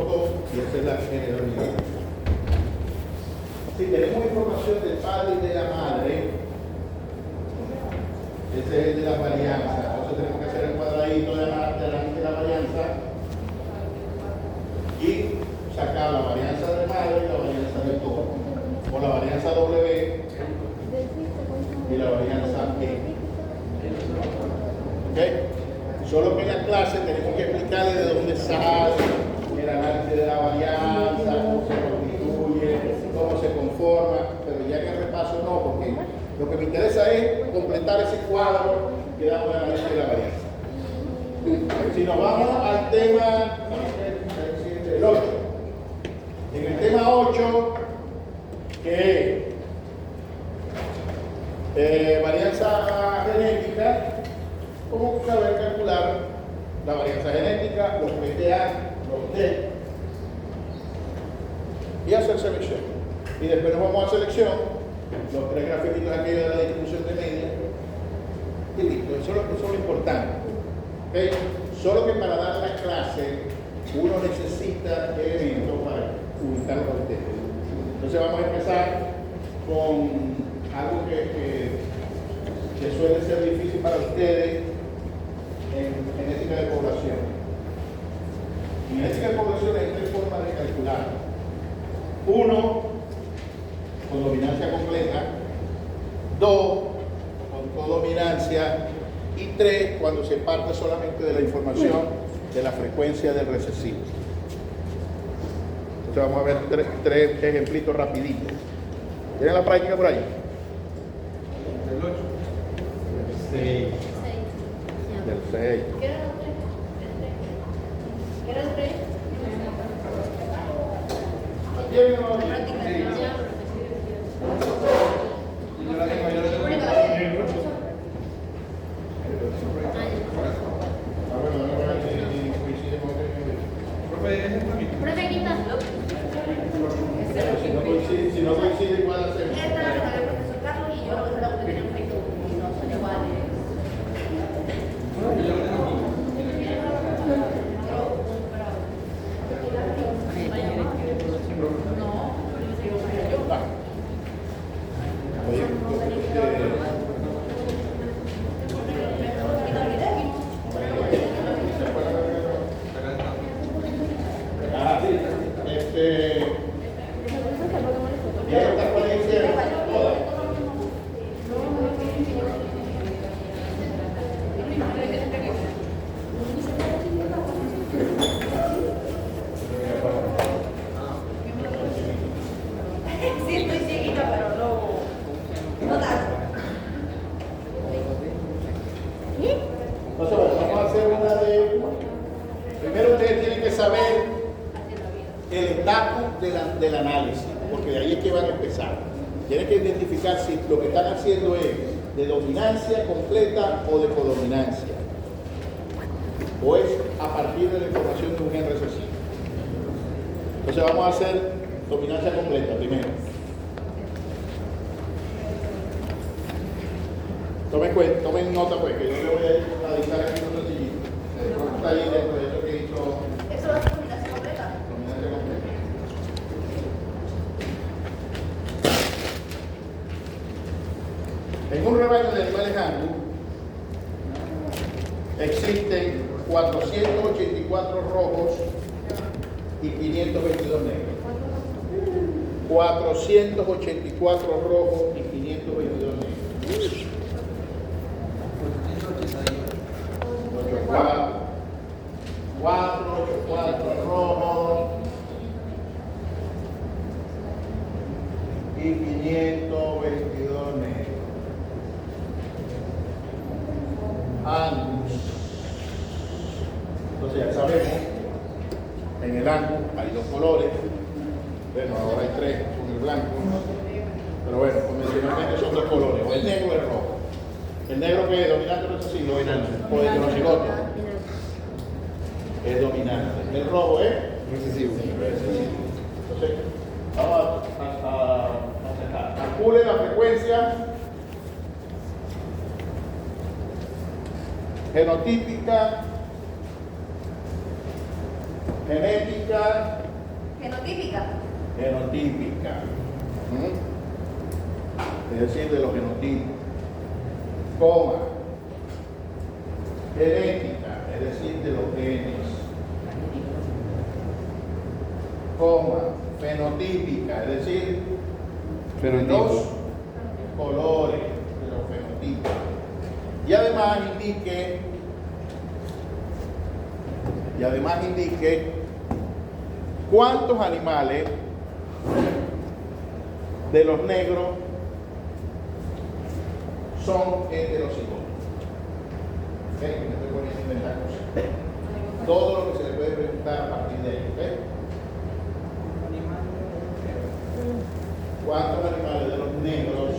cigoto y esa es la heredabilidad. Si tenemos información del padre y de la madre, ese es el de la varianza. Entonces tenemos que hacer el cuadradito de la varianza y sacar la varianza de madre y la varianza de todo. O la varianza W y la varianza E. ¿Ok? Solo que en la clase tenemos que explicarle de dónde sale el análisis de la varianza, cómo se constituye, cómo se conforma, pero ya en el repaso no, porque lo que me interesa es completar ese cuadro que da un análisis de la varianza. Si nos vamos al tema el 8, en el tema 8, que es varianza genética, ¿cómo saber calcular la varianza genética, los PTA, los T, y hacer selección? Y después nos vamos a selección, los tres grafiquitos aquellos de la distribución de media, y listo. Eso es lo importante. ¿Okay? Solo que para dar la clase uno necesita elementos para ubicarlo a ustedes. Entonces vamos a empezar con algo que suele ser difícil para ustedes en genética de población. En genética de población hay tres formas de calcular. Uno, con dominancia completa. Dos, con codominancia. Y tres, cuando se parte solamente de la información de la frecuencia del recesivo. Entonces vamos a ver tres ejemplitos rapiditos. ¿Tienen la práctica por ahí? El 8. Sí. Del 6. ¿Qué era el 3? ¿Qué era el 3? ¿Tienen o no? Yo la tengo, Ah, bueno, no voy a decir si coincide con Profe, es el mismo. Profe, quítalo. si no coincide igual hacemos. Esta la regalé al profesor Carlos y yo se la puse en Facebook y no son iguales. Yo la tengo aquí. Va. Oye, ah, sí. ¿Y esta cuál es? Todas. Sí, estoy cieguita, pero no tanto. Entonces, bueno, vamos a hacer una de... Primero ustedes tienen que saber el estatus del análisis, porque de ahí es que van a empezar. Tienen que identificar si lo que están haciendo es de dominancia completa o de codominancia, o es a partir de la información de un gen recesivo. Entonces vamos a hacer dominancia completa primero. Tomen nota pues, que yo le voy a dictar aquí un sencillito. Está ahí dentro de eso que hizo Eso va a ser combinación completa. dominancia completa. En un rebaño de animales angus existen 484 rojos y 522 negros. 484 rojos y 522 negros. 484 rojos y 522 negros. Angus. Entonces ya sabemos, en el Angus hay dos colores. Bueno, ahora hay tres con el blanco. Pero bueno, convencionalmente son dos colores, o el negro o el rojo. El negro que es dominante no es así, o el heterocigoto es dominante. El rojo es Recesivo. entonces, vamos a sacar. Calcule la frecuencia genotípica Genética, Genotípica. genotípica. Es decir, de los genotipos. Coma. Genética, es decir, de los genes. Coma. Fenotípica, es decir, de los colores de los fenotipos. Y además indique cuántos animales de los negros son heterocigotos. ¿Ok? Me estoy poniendo a inventar cosas. Todo lo que se le puede preguntar a partir de ahí. ¿Ok? ¿Cuántos animales de los negros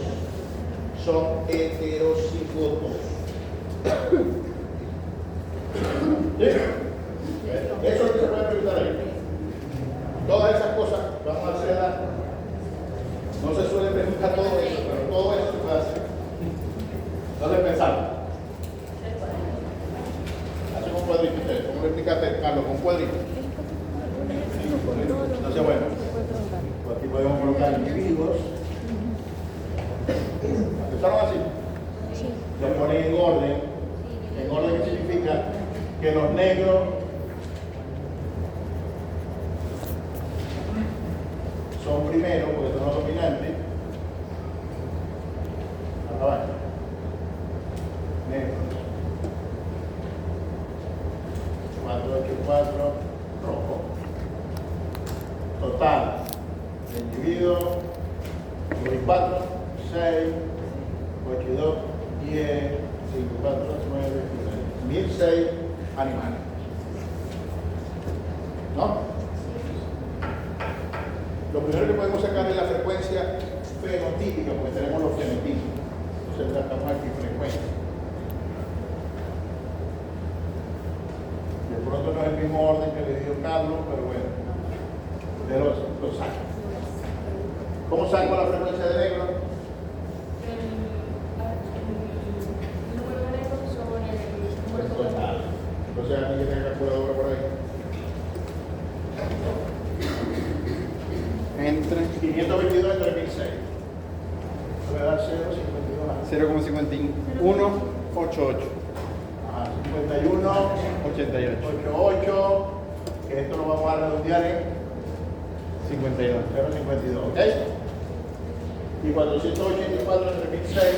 son heterocigotos? ¿Sí? Eso es lo que se puede preguntar ahí. Todas esas cosas vamos a hacerlas. No se suele preguntar todo eso, pero todo eso se puede hacer. Entonces empezamos. Hacemos un cuadrito. ¿Cómo lo explicaste, Carlos? Con un cuadrito. Entonces, bueno, pues aquí podemos colocar individuos. ¿Empezaron así? Los ponen en orden. En orden significa que los negros son primero, porque son los dominantes. Abajo. Negros. 484, rojo. Total de individuos 4, 6, 8 y 2, 10, 5, 4, 9, 1006 animales. ¿No? Lo primero que podemos sacar es la frecuencia fenotípica, porque tenemos los fenotipos. Entonces tratamos aquí frecuencia. De pronto no es el mismo orden que le dio Carlos, pero bueno, de los saco. ¿Cómo saco la frecuencia de negro? El número de negros sobre el número total. Entonces aquí que tenga calculadora por ahí. Entre 522 entre 1006. Voy a dar 0,52. 0,5188. Ajá, 51, 88. 88, que esto lo vamos a redondear en 52. 0,52, ¿ok? Y 484 entre 1006,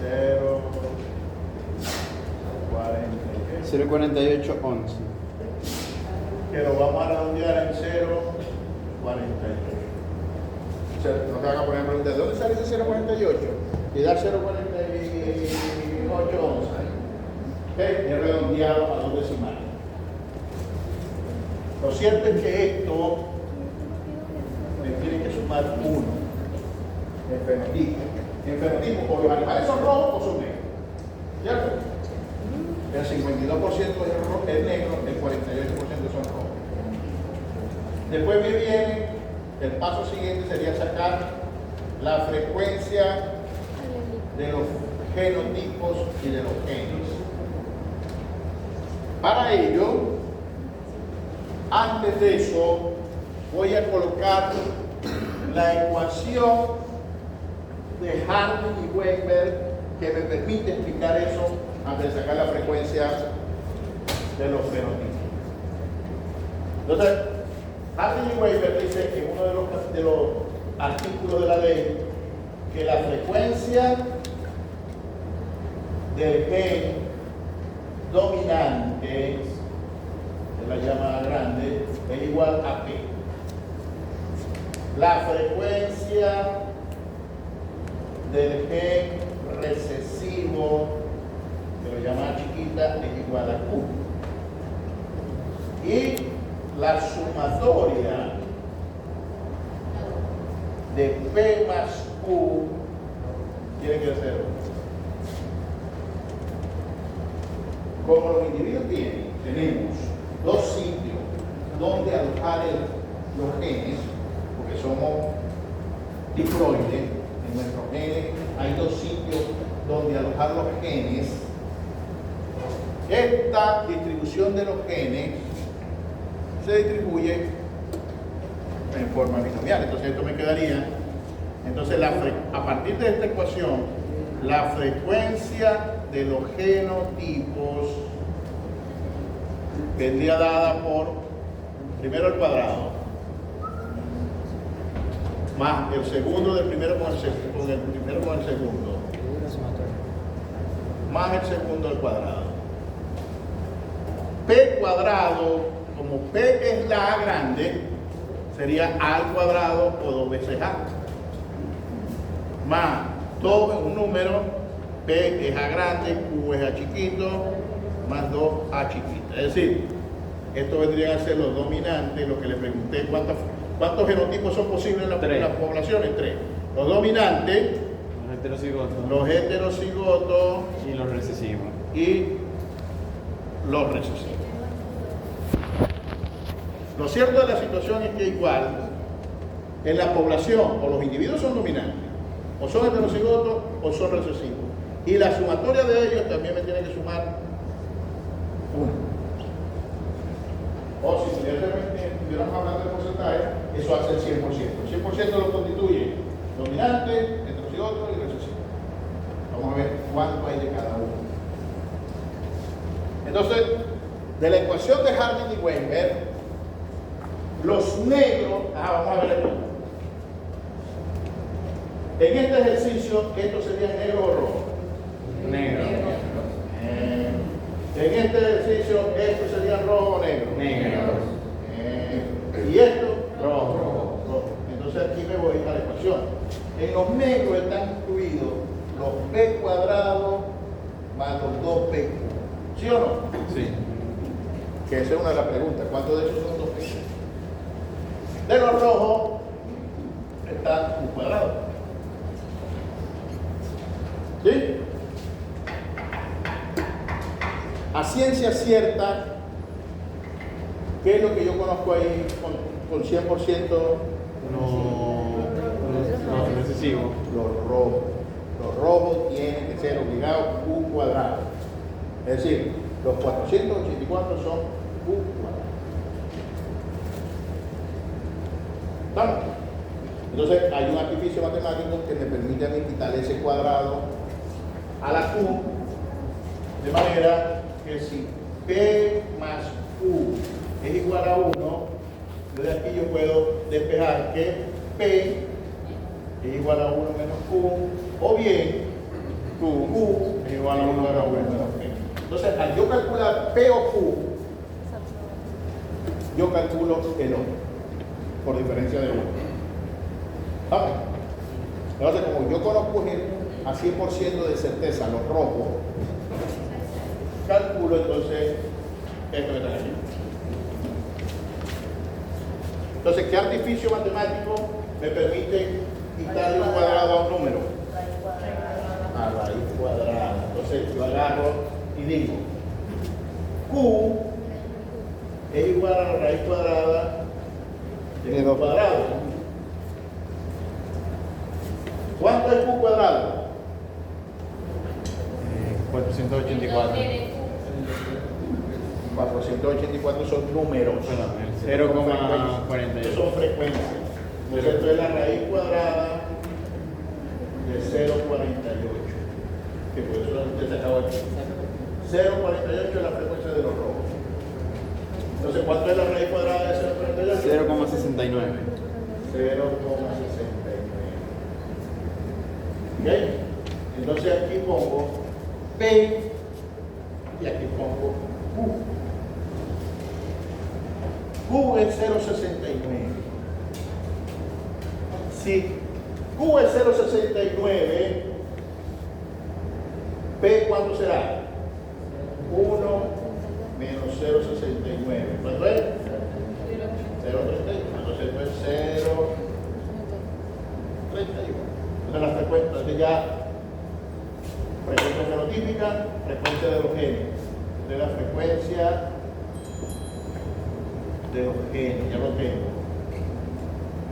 0,40, 0,4811. que lo vamos a redondear en 0,48. No te hagan poner preguntas, ¿de dónde sale ese 0,48? Y dar 0,48 onzas. ¿Ok? Es redondeado a 2 decimales. Lo cierto es que esto me tiene que sumar 1 en fenotipo. En fenotipo, o los animales son rojos o son negros. ¿Cierto? El 52% es negro, el 48% son rojos. Después me viene, el paso siguiente sería sacar la frecuencia de los genotipos y de los genes. Para ello, antes de eso, voy a colocar la ecuación de Harding y Weinberg que me permite explicar eso antes de sacar la frecuencia de los fenotipos. Entonces, Harding y Weinberg dice en uno de los artículos de la ley que la frecuencia del gen dominante de la llamada grande es igual a P. La frecuencia del gen recesivo de la llamada chiquita es igual a Q. Y la sumatoria de P más Q tiene que ser 0. Como los individuos tenemos 2 sitios donde alojar los genes, porque somos diploides, en nuestros genes hay 2 sitios donde alojar los genes. ¿Ok? esta distribución de los genes se distribuye en forma binomial. Entonces esto me quedaría, entonces a partir de esta ecuación, la frecuencia de los genotipos vendría dada por primero el cuadrado más el segundo del primero con el primero con el segundo más el segundo al cuadrado. P cuadrado, como P es la A grande, sería A al cuadrado o 2 veces A. Más todo es un número, P es A grande, Q es A chiquito, más 2A chiquita. Es decir, esto vendrían a ser los dominantes, lo que le pregunté, ¿cuántos genotipos son posibles en la población? En 3. Los dominantes, los heterocigotos y los recesivos. Y los recesivos. Lo cierto de la situación es que igual en la población o los individuos son dominantes, o son heterocigotos o son recesivos. Y la sumatoria de ellos también me tiene que sumar 1. O si estuviéramos hablando de porcentaje, eso hace el 100%. El 100% lo constituye dominante, heterocigoto y recesivo. Vamos a ver cuánto hay de cada uno. Entonces, de la ecuación de Harding y Weinberg, los negros, vamos a ver aquí. En este ejercicio, ¿esto sería negro o rojo? Negro. En este ejercicio, ¿esto sería rojo o negro? Negro. ¿Y esto? Rojo. Rojo. Entonces aquí me voy a la ecuación. En los negros están incluidos los P cuadrados más los 2P. ¿Sí o no? Sí. Que esa es una de las preguntas. ¿Cuántos de esos son 2P? De los rojos está Q cuadrado. ¿Sí? A ciencia cierta, ¿qué es lo que yo conozco ahí con 100%? Los recesivos. Los rojos. Los rojos tienen que ser obligados Q cuadrado. Es decir, los 484 son Q cuadrado. ¿Estamos? Entonces hay un artificio matemático que me permite a mí quitarle ese cuadrado a la Q, de manera que si P más Q es igual a 1, desde aquí yo puedo despejar que P es igual a 1 menos Q, o bien Q es igual a 1 menos P. Entonces, al yo calcular P o Q, yo calculo el O, por diferencia de 1. ¿Sabes? Entonces, como yo conozco a 100% de certeza los rojos, calculo entonces esto que está aquí. Entonces, ¿qué artificio matemático me permite quitarle un cuadrado a un número? A raíz cuadrada. Entonces, yo agarro y digo, Q es igual a la raíz cuadrada de 2 cuadrado. ¿Cuánto es Q cuadrado? 484. 484 son números. Perdón, 0,48. Son frecuencias. Entonces esto es la raíz cuadrada de 0,48. Que por eso usted se acabó aquí. 0,48 es la frecuencia de los rojos. Entonces, ¿cuánto es la raíz cuadrada de 0,48? 0,69. 0,69. ¿Ok? Entonces aquí pongo P y aquí pongo Q. Q es 0,69. Si Q es 0,69, P ¿cuánto será? 1 menos 0,69. ¿Cuánto es? 0,31. Entonces esto es 0,31. Entonces la frecuencia, entonces ya frecuencia fenotípica, frecuencia de los genes. De la frecuencia de los genes, ya lo tengo.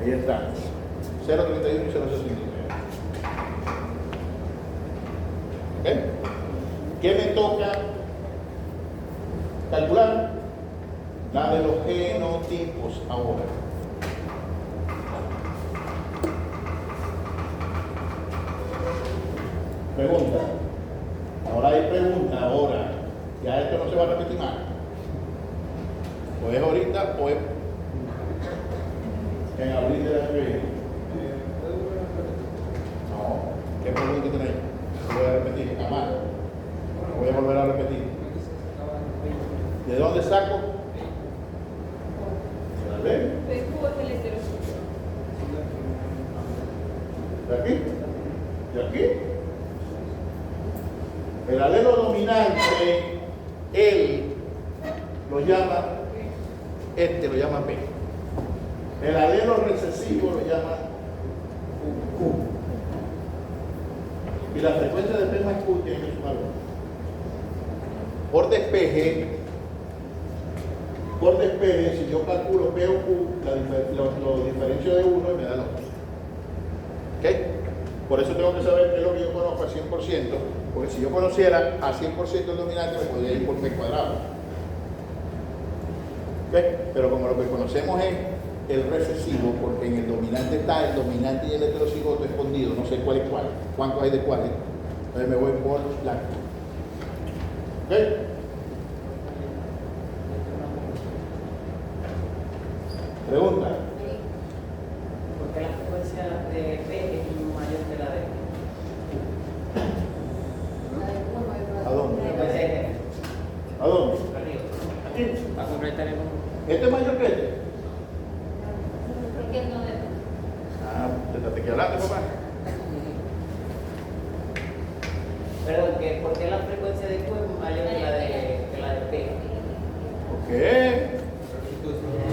Ahí está. 0,31 y 0,69. ¿Ok? ¿Qué me toca calcular la de los genotipos ahora. Pregunta. Ahora hay pregunta, ahora. Ya esto no se va a repetir más. O es ahorita o es en abril del año que viene. No. ¿Qué pregunta tenéis? No voy a repetir, jamás. Voy a volver a repetir. ¿De dónde saco? ¿De aquí? ¿De aquí? El alelo dominante, él lo llama, lo llama P. El alelo recesivo lo llama Q. Y la frecuencia de P más Q tiene que sumarlo. Por despeje, si yo calculo P o Q, lo diferencio de 1 y me da 2. ¿Ok? Por eso tengo que saber qué es lo que yo conozco al 100%, porque si yo conociera al 100% el dominante, me podría ir por P cuadrado. ¿Ok? Pero como lo que conocemos es el recesivo, porque en el dominante está el dominante y el heterocigoto escondido, no sé cuál es cuál, cuántos hay de cuáles, entonces me voy por la Q. ¿Ok? Pregunta. ¿Por qué la frecuencia de P es mayor que la de ¿A dónde? frecuencia de P? ¿A dónde? Arriba. Aquí. ¿Va a completar el ¿Este es mayor que este? Porque no de Ah, te que hablar, papá. Perdón, ¿por qué la frecuencia de Q es mayor que la de P? ¿Por qué?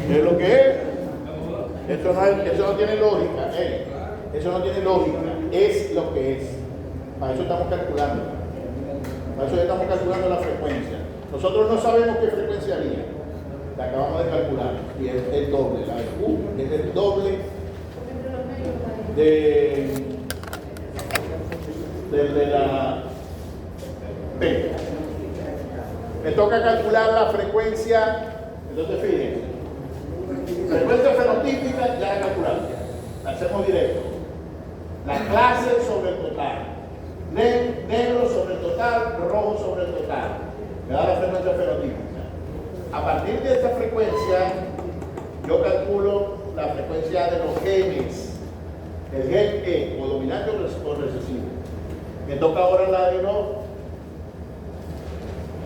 ¿Es lo que es? Eso no tiene lógica, eso no tiene lógica, es lo que es. Para eso estamos calculando. Para eso ya estamos calculando la frecuencia. Nosotros no sabemos qué frecuencia había. La acabamos de calcular. Y es el doble. La de Q es el doble de la P. Me toca calcular la frecuencia. Entonces fíjense. Frecuencia fenotípica ya la calculamos. La hacemos directo. La clase sobre el total. Negro sobre el total, rojo sobre el total. Me da la frecuencia fenotípica. A partir de esta frecuencia, yo calculo la frecuencia de los genes. El gen E, o dominante o recesivo. Me toca ahora la de los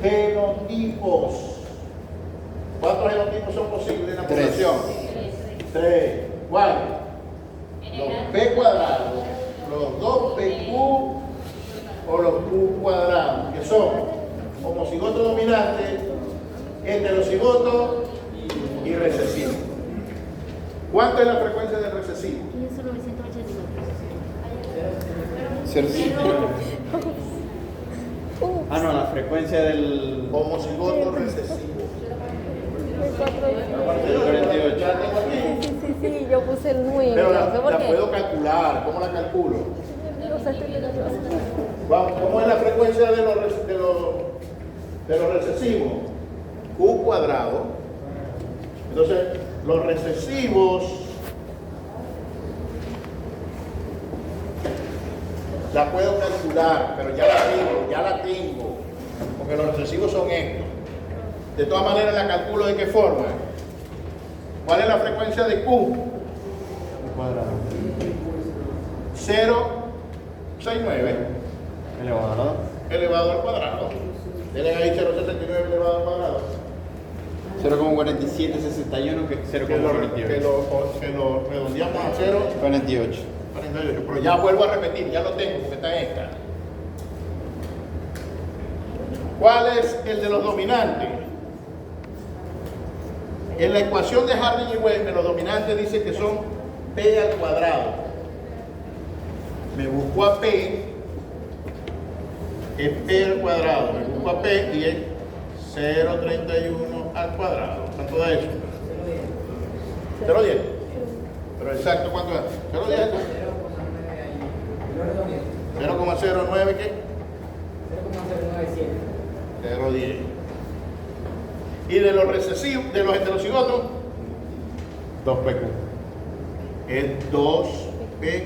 genotipos. ¿Cuántos genotipos son posibles en la población? 3. ¿Cuáles? Los P cuadrados, los 2PQ o los Q cuadrados, que son homocigoto dominante, heterocigoto y recesivo. ¿Cuánto es la frecuencia del recesivo? 15,989. Ah, no, la frecuencia del Homocigoto recesivo. 48. Ya tengo aquí. Sí, yo puse el 9. Pero No sé por la qué. puedo calcular. ¿Cómo la calculo? No sé, estoy viendo yo. ¿Cómo es la frecuencia de los recesivos? Q cuadrado. Entonces, los recesivos la puedo calcular, pero ya la tengo, porque los recesivos son estos. De todas maneras, la calculo de qué forma. ¿Cuál es la frecuencia de Q? cuadrado 0,69 elevado a 2. elevado al cuadrado. Tienen ahí 0,79 elevado al cuadrado. 0,4761 que Que lo redondeamos a 0,48. 48. Pero ya vuelvo a repetir, ya lo tengo, porque está en esta. ¿Cuál es el de los dominantes? En la ecuación de Harding y Weber, los dominantes dicen que son P al cuadrado. Me busco a P, es P al cuadrado. Me busco a P y es 0,31 al cuadrado. ¿Cuánto da eso? 0,10. Pero exacto, ¿cuánto da? 0,10. 0,09 ¿qué? 0,097. 0,10. Y de los recesivos, de los heterocigotos, 2PQ. Es 2PQ.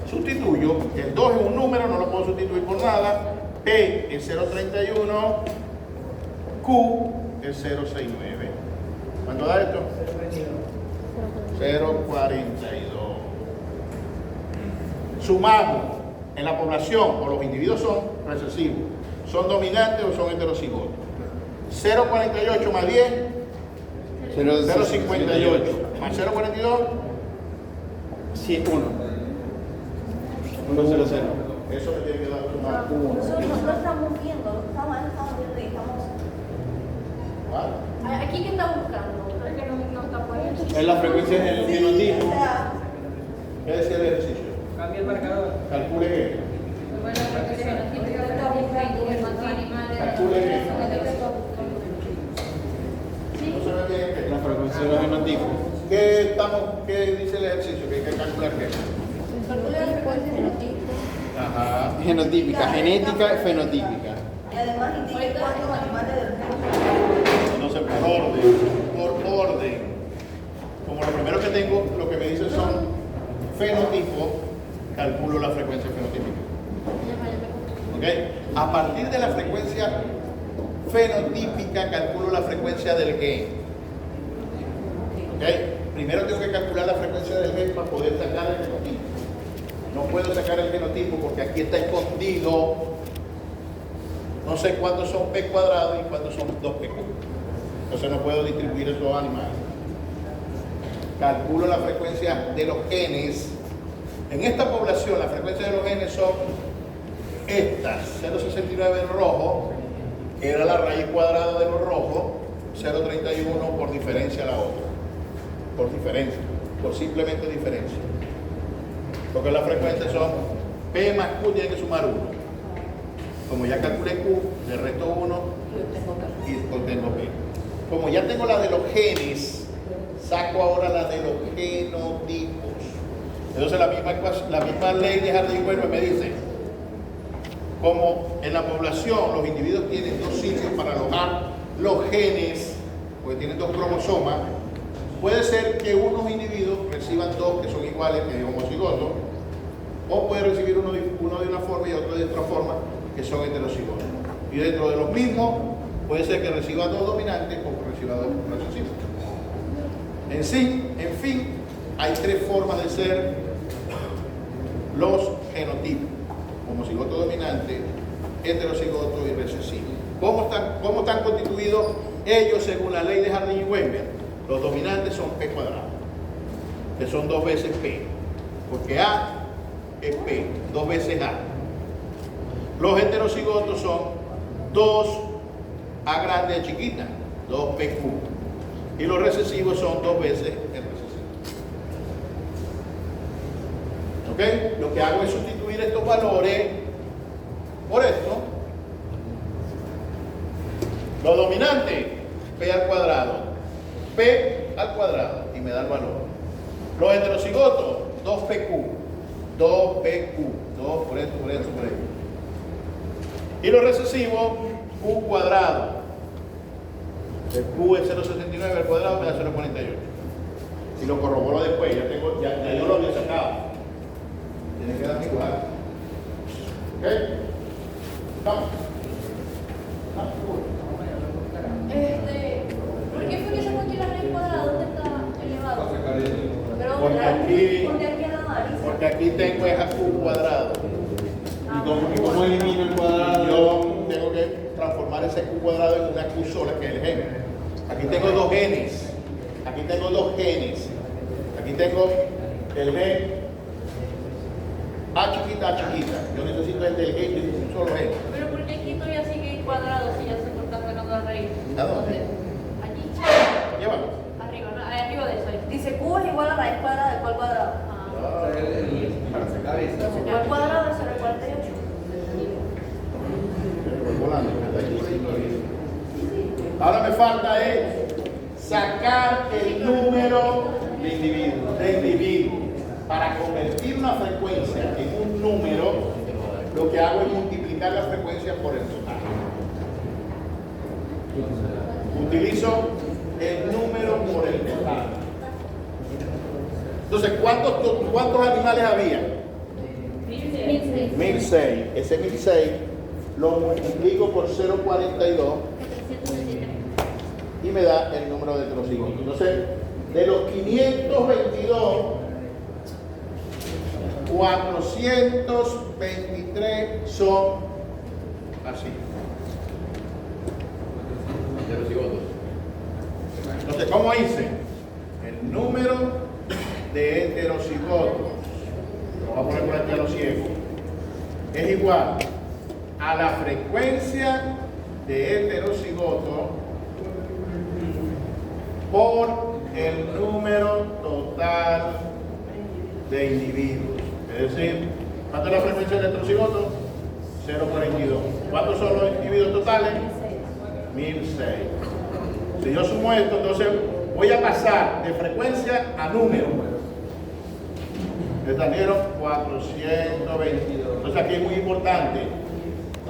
Sustituyo, el 2 es un número, no lo puedo sustituir por nada. P es 031, Q es 069. ¿Cuánto da esto? 042. Sumamos en la población, o los individuos son recesivos, son dominantes o son heterocigotos. 048 más 10, 058 más 042, 1. 1, 0, 0. eso me tiene que dar sumar 1. Nosotros no estamos viendo, estamos viendo y estamos. Aquí que está buscando, creo que no está poniendo. Es la frecuencia del Sí, genotipo. o sea, ¿Qué decía el ejercicio? Cambia el marcador. Calcule qué. Bueno, porque se nos tiene que estar buscando el matrimonio animales. Calcule qué. Sí. No se me tiene que. La frecuencia de los genotipos. ¿Qué dice el ejercicio? Que hay que calcular qué. calcula la frecuencia genotipo. Ajá. Genotípica, genética y fenotípica. Y además indique cuántos animales del género. Entonces, por orden. Como lo primero que tengo, lo que me dice son fenotipos, calculo la frecuencia fenotípica. ¿Ok? A partir de la frecuencia fenotípica, calculo la frecuencia del gen. ¿Ok? Primero tengo que calcular la frecuencia del gen para poder sacar el genotipo. No puedo sacar el genotipo porque aquí está escondido. No sé cuántos son P cuadrado y cuántos son 2PQ. Entonces no puedo distribuir esos animales. Calculo la frecuencia de los genes. En esta población la frecuencia de los genes son estas. 0,69 en rojo, que era la raíz cuadrada de los rojos. 0,31 por diferencia a la otra. Por diferencia. Por simplemente diferencia. Porque las frecuencias son P más Q, tiene que sumar 1. Como ya calculé Q, le resto 1 y obtengo P. Como ya tengo la de los genes, saco ahora la de los genotipos. Entonces la misma ley de Jardín-Huelva me dice, como en la población los individuos tienen 2 sitios para alojar los genes, porque tienen 2 cromosomas, puede ser que unos individuos reciban 2 que son iguales, que es homocigotos, o puede recibir uno de una forma y otro de otra forma, que son heterocigotos. Y dentro de los mismos, puede ser que reciba 2 dominantes o que reciba 2 recesivos. En fin, hay 3 formas de ser los genotipos: homocigoto dominante, heterocigoto y recesivo. ¿Cómo están constituidos ellos según la ley de Jardín y Wengler? Los dominantes son P cuadrado, que son 2 veces P, porque A es P, 2 veces A. Los heterocigotos son 2 A grande a chiquita, 2PQ. Y los recesivos son 2 veces el recesivo. ¿Ok? Lo que hago es sustituir estos valores por esto. Los dominantes, P al cuadrado, P al cuadrado, y me da el valor. Los heterocigotos, 2PQ, 2PQ, 2 por esto, por esto, por esto. Y los recesivos, Q cuadrado. El Q es 0,69 al cuadrado, me da 0,48. Si lo corroboro después, ya yo lo había sacado. Tiene que dar igual. ¿Ok? Vamos. ¿Por qué fue que se aquí la raíz cuadrada? ¿Dónde está elevado? Pero Porque aquí tengo es a Q cuadrado. ¿Y cómo elimino el cuadrado? Yo tengo que transformar ese Q cuadrado en una Q sola, que es el gen. Aquí tengo 2 genes. Aquí tengo 2 genes. Aquí tengo el gen A chiquita, A chiquita. Yo necesito el del gen de un solo gen. Pero ¿por qué aquí todavía sigue cuadrado si ya se está sacando la raíz? ¿A dónde? Allí. Llévalo. Arriba, ¿no? Arriba de eso. Dice Q es igual a raíz cuadrada del cual cuadrado. Para sacar esto. El cual cuadrado es 0,48. Ahora me falta es sacar el número de individuos. Para convertir una frecuencia en un número, lo que hago es multiplicar la frecuencia por el total. Utilizo el número por el total. Entonces, ¿cuántos animales había? 1006. Ese 1006 lo multiplico por 0.42 y me da el número de heterocigotos. Entonces, de los 522, 423 son así. Heterocigotos. Entonces, ¿cómo hice? El número de heterocigotos, lo voy a poner por aquí a los ciegos, es igual a la frecuencia de heterocigotos por el número total de individuos. Es decir, ¿cuánto es la frecuencia del heterocigoto? 0.42. ¿Cuántos son los individuos totales? 1006. Si yo sumo esto, entonces voy a pasar de frecuencia a número. Me salieron 422. Entonces aquí es muy importante.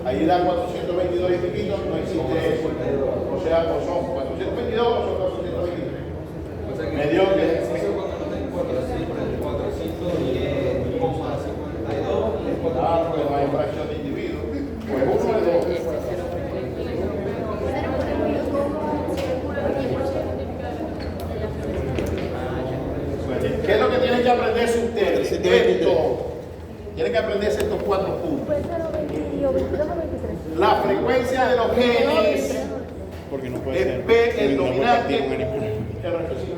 Ahí da 422 y piquito, no existe eso. O sea, o son 422 o son 423. O sea que Me dio que... eso cuando no tengo 410,52 Claro, que no hay fracción de individuos. Pues uno de dos. ¿Qué es lo que tienen que aprenderse ustedes? Esto. Tienen que aprenderse estos 4 puntos. La frecuencia de los genes Porque no puede es ser. P, el no puede dominante, partir un animal. el recesivo.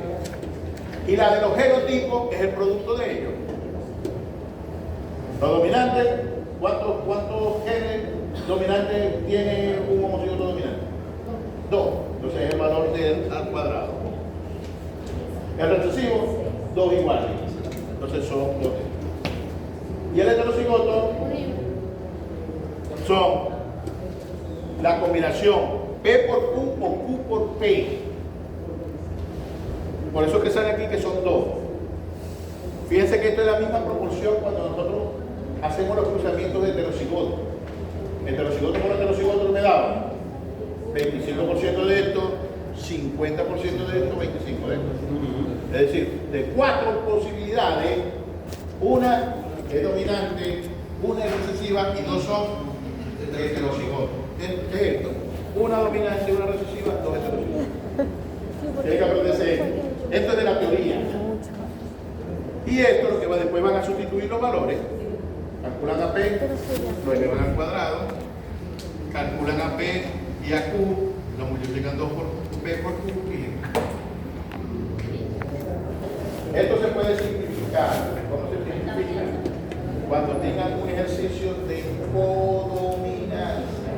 Y la de los genotipos es el producto de ellos. Los dominantes, ¿cuántos genes dominantes tiene un homocigoto dominante? 2. Entonces es el valor del al cuadrado. El recesivo, 2 iguales. Entonces son 2. Y el heterocigoto son la combinación P por Q o Q por P. Por eso que sale aquí que son 2. Fíjense que esto es la misma proporción cuando nosotros hacemos los cruzamientos de heterocigotos. Heterocigoto por heterocigoto me daba 25% de esto, 50% de esto, 25% de esto. Es decir, de 4 posibilidades, una es dominante, una es recesiva y 2 son heterocigotos. ¿Qué es esto? Una dominante, una recesiva, 2 heterocigotos. Tienen que aprenderse esto. Esto es de la teoría. Y esto lo que va después van a sustituir los valores. Calculan a P, lo elevan al cuadrado, calculan a P y a Q, lo multiplican 2 por P por Q y esto se puede simplificar. ¿Cómo se simplifica? Cuando tengan un ejercicio de codominancia.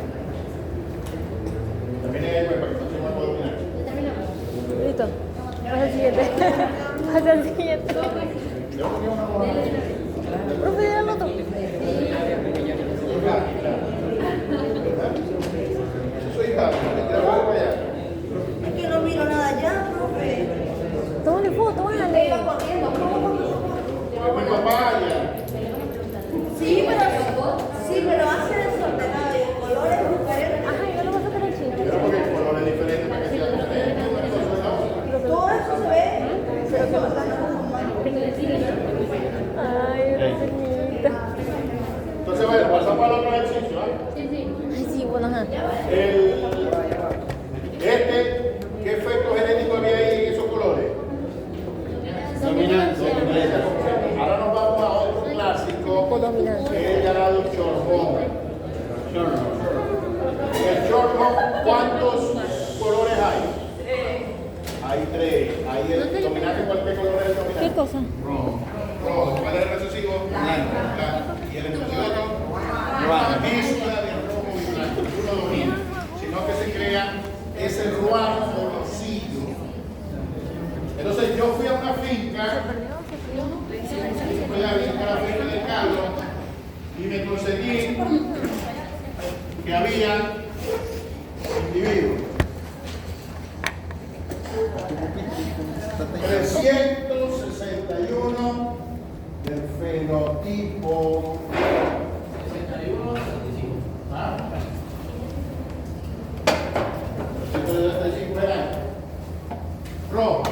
También es para que no se llama codominancia. Listo. Pasa al siguiente. Pasa al siguiente. Yo tenía una codominancia. Profe, ya lo toco. Soy hija, me quiero ver para allá. Es que no miro nada ya, profe. Tómale foto, Me hágale. iba corriendo. Fue papaya. Sí, pero hace desordenado y el color es diferente. Ajá, yo lo voy a sacar el chiste. Pero porque el color es diferente para que sea diferente. Una cosa es la otra. Todo eso se ve, pero se va dando como mal. Ay, Rosemita. Entonces, bueno, pasamos al otro ejercicio. Ay, sí, bueno, ajá. ¿Qué efecto genético había ahí en esos colores? Dominancia. Ahora nos vamos a otro clásico, que es el llamado shorthorn. En el shorthorn, ¿cuántos colores hay? Hay 3. Hay el dominante, ¿cuál color es el dominante? ¿Qué cosa? Rojo. ¿Cuál es el recesivo? Blanco. ¿Y el heterocigoto? Mezcla de rojo y blanco. Uno domina, sino que se crea ese ruano colorcillo. Entonces yo fui a una finca, fui a visitar la finca de Carlos y me conseguí que había individuos. 361 del fenotipo. 61, 75. ¿Ah? 365 es rojo.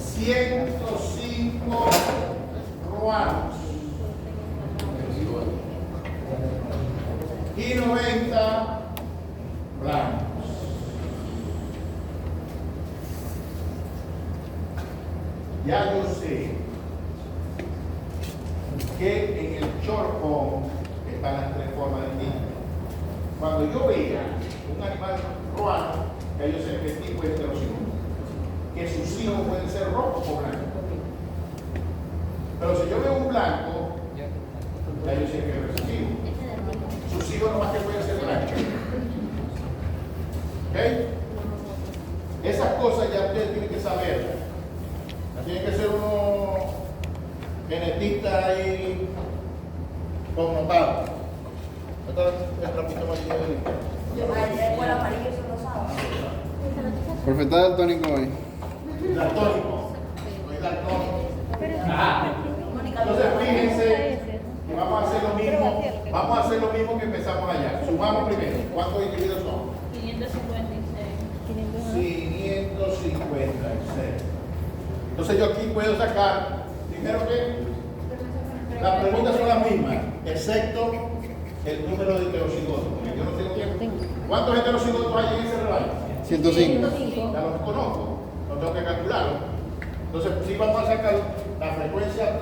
105 ruanos. Y 90 blancos. Ya yo sé que en el chorcón están las tres formas distintas. Cuando yo vea un animal ruano, ya yo sé qué tipo es heterocigoto, que sus hijos pueden ser rojos o blancos. Pero si yo veo un blanco, ya yo sé que es recesivo. Sus hijos nomás que pueden ser blancos. ¿Ok? Esas cosas ya ustedes tienen que saberlas. Tiene que ser uno genetista ahí connotado. Esto es el trapito amarillo de Yo ayer con amarillo y rosado. Profeta daltónico hoy. daltónico. Soy daltónico. Ajá. Mónica, Entonces fíjense que vamos a hacer lo mismo. Vamos a hacer lo mismo que empezamos allá. Sumamos primero. ¿Cuántos individuos son? 556. 556. Entonces yo aquí puedo sacar, primero que las preguntas son las mismas, excepto el número de heterocigotos. Porque yo no tengo tiempo. ¿Cuántos heterocigotos hay en ese rebaño? 105. Ya los conozco, no tengo que calcularlo. Entonces sí vamos a sacar la frecuencia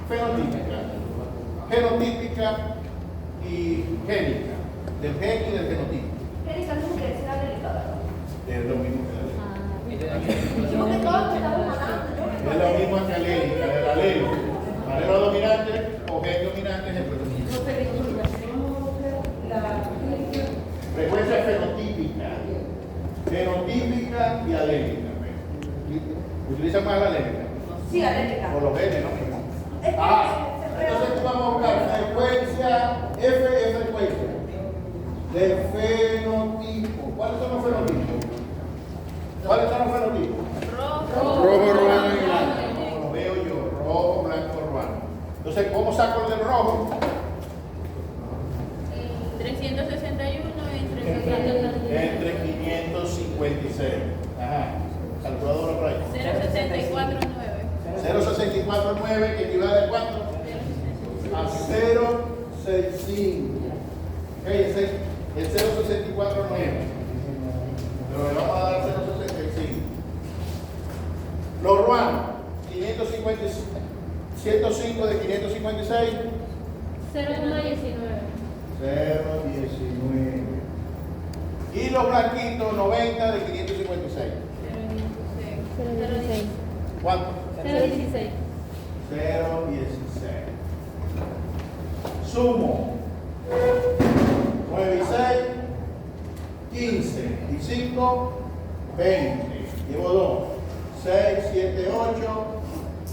fenotípica, genotípica y génica, del gen y del genotipo. Erika, no quiere decir agregada. Es lo mismo que la ley. Dijimos que todos estamos matando. Es lo mismo que alélica, del alelo. Alelo dominante o gen dominante es el predominio. Frecuencia fenotípica. Fenotípica y alélica. ¿Utilizan más la alélica? Sí, alérgica. Por los genes, ¿no? Entonces vamos a buscar frecuencia, F es frecuencia del fenotipo. ¿Cuáles son los fenotipos? ¿Cuáles son los fenotipos? Rojo, ruano y blanco. Como lo veo yo, rojo, blanco, ruano. Entonces, ¿cómo saco el del rojo? 361 y Entre 556. Ajá. Calculadora por ahí. 0649. 0.649 que equivale a cuánto? A 0.65. Ok, ese es el 0.649. Pero le vamos a dar 0.65. Los ruanos, 105 de 556. 0119. 0.19. Y los blanquitos, 90 de 556. 016. ¿Cuánto? 016. 0.16. Sumo 9 y 6, 15 y 5, 20. Llevo 2. 6, 7, 8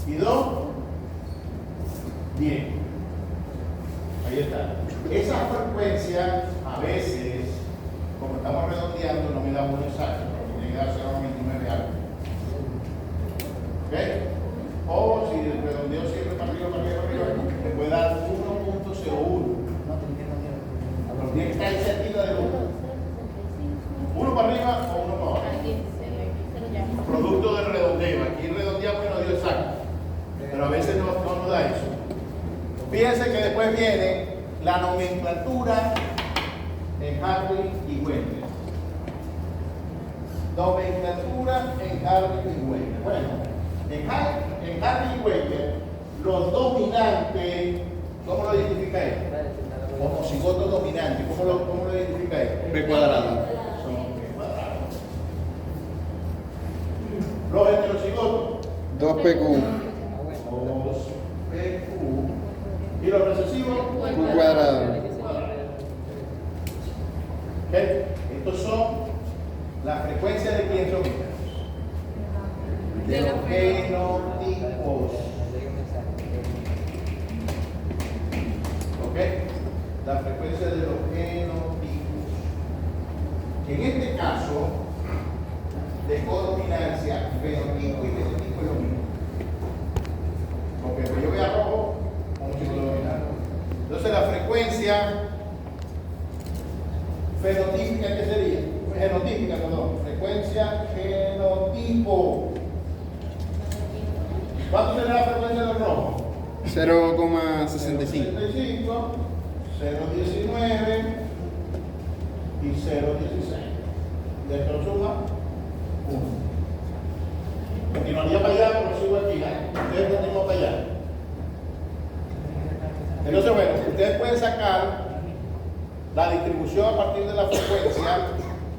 y 2, 10. Ahí está. Esa frecuencia a veces, como estamos redondeando, no me da uno exacto, porque tiene que dar 0.29 algo. ¿Ok? O si el redondeo siempre para arriba, me puede dar 1.01. Pero tiene que estar ahí cerquita de 1. Uno para arriba o uno para abajo. Producto del redondeo. Aquí redondeamos y nos dio exacto. Pero a veces no nos da eso. Fíjense que después viene la nomenclatura en Harvey y Wendell. Nomenclatura en Harvey y Wendell. Bueno, en Harvey y Wendell, los dominantes, ¿cómo lo identifica él? Homocigoto dominante, ¿cómo lo identifica él? B cuadrado. Son B cuadrados. Los heterocigotos, 2PQ. 2PQ. Y los recesivos, Q cuadrado. ¿Ok? Estos son las frecuencias de quién son estas. De los genotipos. ¿Ok? La frecuencia de los genotipos. En este caso, de codominancia, fenotipo y genotipo es lo mismo. Porque yo vea rojo, como si lo dominara. Entonces la frecuencia fenotípica, ¿qué sería? Genotípica, perdón. frecuencia genotipo. ¿Cuánto será la frecuencia del rojo? 0,65. 0,65, 0,19 y 0,16. De esto suma 1. Continuaría para allá, pero sigo aquí. Ustedes continúan para allá. Entonces, bueno, ustedes pueden sacar la distribución a partir de la frecuencia.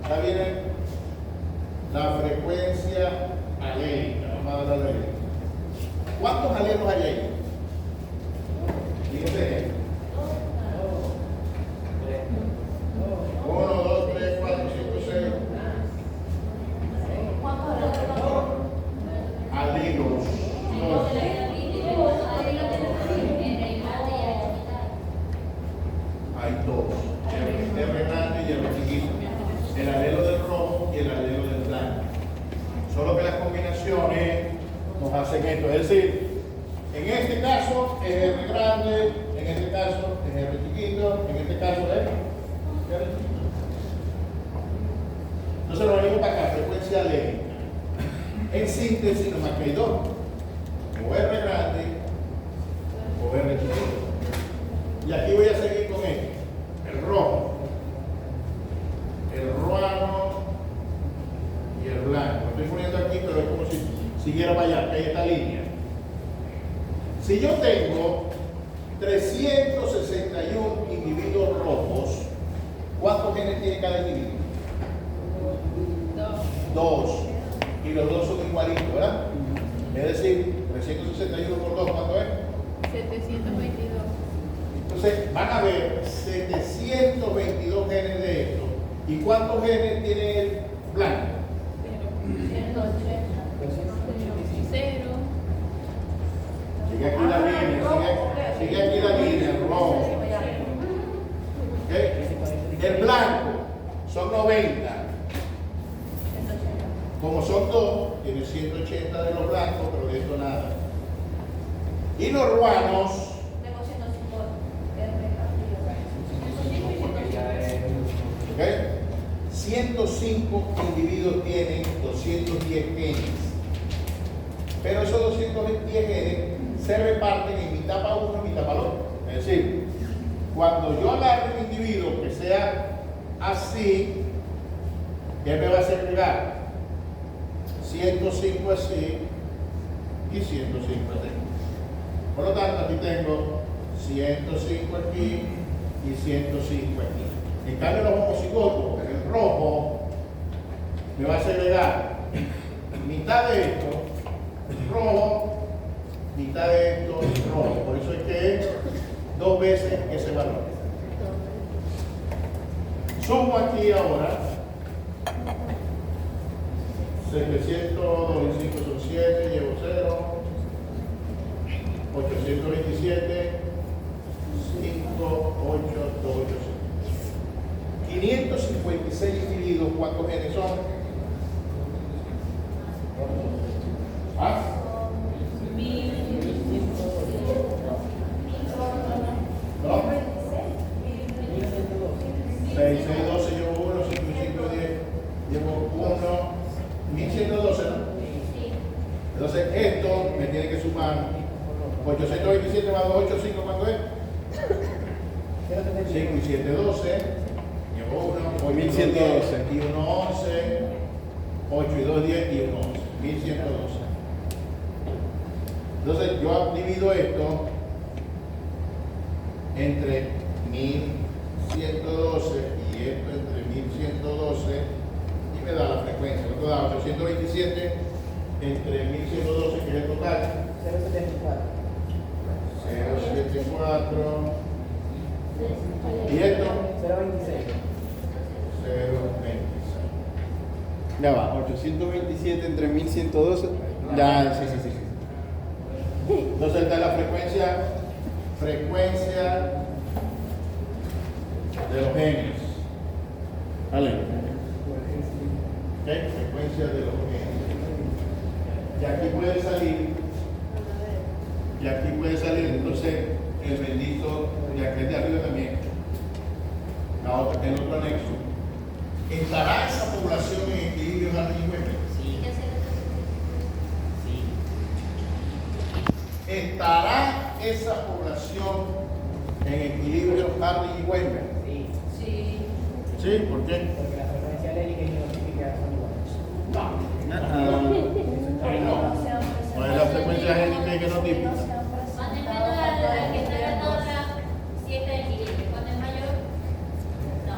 Acá viene la frecuencia alélica. Vamos a darle la alélica. ¿Cuántos alelos hay ahí? Dígame. 1, 2, 3, 4, 5, 6. Alelos. Hay dos. R grande y R chiquito. El alelo del rojo y el alelo del blanco. Solo que las combinaciones nos hacen esto. Es decir, en este caso es R grande, en este caso es R chiquito, en este caso es R chiquito. Entonces lo venimos para acá, frecuencia alélica. En síntesis, nomás que hay dos. O R grande o R chiquito. Y aquí voy a seguir con esto. El rojo, el ruano y el blanco. Lo estoy poniendo aquí, pero es como si siguiera para allá, que hay esta línea. Si yo tengo 361 individuos rojos, ¿cuántos genes tiene cada individuo? 2. Y los dos son igualitos, ¿verdad? Es decir, 361 por 2, ¿cuánto es? 722. Entonces, van a ver 722 genes de esto. ¿Y cuántos genes tiene el blanco? 0. Sigue aquí la línea, sigue aquí la línea, el rojo. ¿Ok? El blanco son 90. Como son dos, tiene 180 de los blancos, pero de esto nada. Y los ruanos, ¿ok? 105 individuos tienen 210 genes. Pero esos 210 genes se reparten en mitad para uno y mitad para el otro. Es decir, cuando yo agarre un individuo que sea así, ¿qué me va a segregar? 105 así y 105 así. Por lo tanto, aquí tengo 105 aquí y 105 aquí. En cambio, los homocigotos, el rojo, me va a segregar mitad de esto rojo, mitad de esto rojo. Por eso es que es 2 veces ese valor. Sumo aquí ahora. 700, 2 y 5 son 7, llevo 0. 827, 5, 8, 2, 8, 5. 556 individuos, ¿cuántos genes son? ¿Ah? 6, 12 llevo 1, 5, 5, 10, llevo 1, 1112, ¿no? Entonces esto me tiene que sumar 827 más 2, 8, 5, ¿cuánto es? 5 y 7, 12, llevo 1, 1112 y 1, 11, 8 y 2, 10 y 1, 11, 1112. Entonces yo divido esto entre 1112 y esto entre 1112 y me da la frecuencia. Esto da 827 entre 1112, que es el total. 074. ¿Y esto? 026. 026. Ya va, 827 entre 1112. Ya, sí. Entonces está la frecuencia de los genes. Vale. ¿Ok? Frecuencia de los genes. Y aquí puede salir, entonces el bendito de aquel de arriba también. El otro anexo. ¿Estará esa población en equilibrio Hardy y Weber? Sí. Sí. ¿Estará esa población en equilibrio Hardy y Weber? Sí. Sí. ¿Sí? ¿Por qué? Porque la frecuencia lénica y genotípica son iguales. ¿Cuál es la frecuencia génica y genotípica? Cuando es menor a la que está ganadora, sí está en equilibrio. Cuando es mayor, no.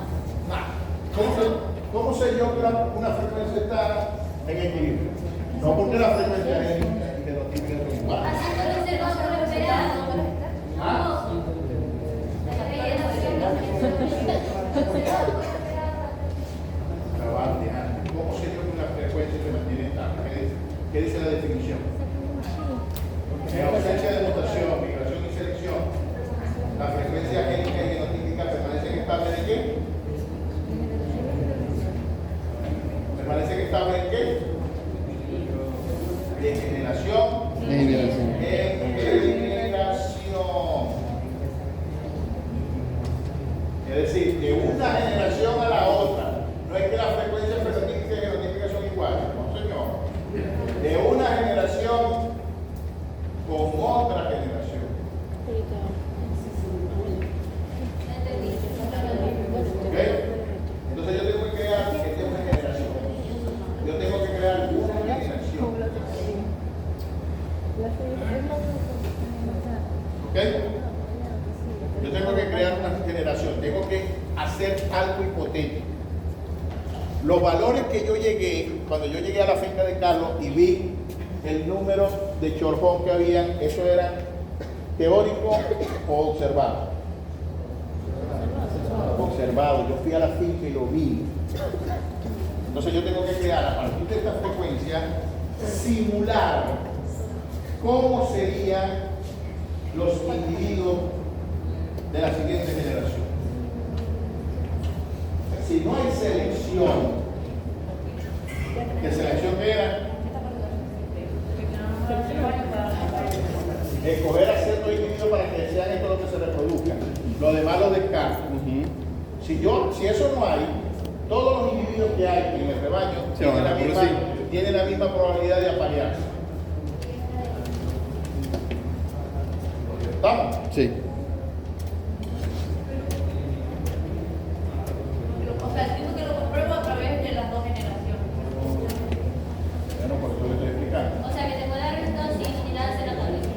¿Cómo sé yo que una frecuencia está en equilibrio? No porque la frecuencia génica y genotípica son iguales. Haciendo reservas por esperado. ¿Ah? ¿Cómo sé yo que una frecuencia se mantiene estable? ¿Qué dice la definición? En ausencia de mutación, migración y selección, la frecuencia génica y genotípica permanecen estables ¿en qué? ¿Permanecen estables en qué? De generación. De generación. En generación. Es decir, de una generación a la otra. No es que las frecuencias fenotípicas y genotípicas son iguales, no señor. De una generación con otra generación. ¿Ok? Entonces yo tengo que crear, esta es una generación. Yo tengo que crear una generación. ¿Ok? Yo tengo que crear una generación. Tengo que hacer algo hipotético. Los valores que yo llegué, cuando yo llegué a la finca de Carlos y vi el número de chorjón que habían, ¿eso era teórico o observado? Observado. Yo fui a la finca y lo vi. Entonces yo tengo que crear, a partir de esta frecuencia, simular cómo serían los individuos de la siguiente generación. Si no hay selección, ¿qué selección que era? Escoger a ciertos individuos para que sean estos los que se reproduzcan. Lo demás lo descarto. Si eso no hay, todos los individuos que hay en el rebaño tienen la misma probabilidad de aparearse. ¿Estamos? Sí. O sea, tengo que lo compruebo a través de las dos generaciones. Bueno, por eso le estoy explicando. O sea, que te puede dar esto sin unidad de serotonina.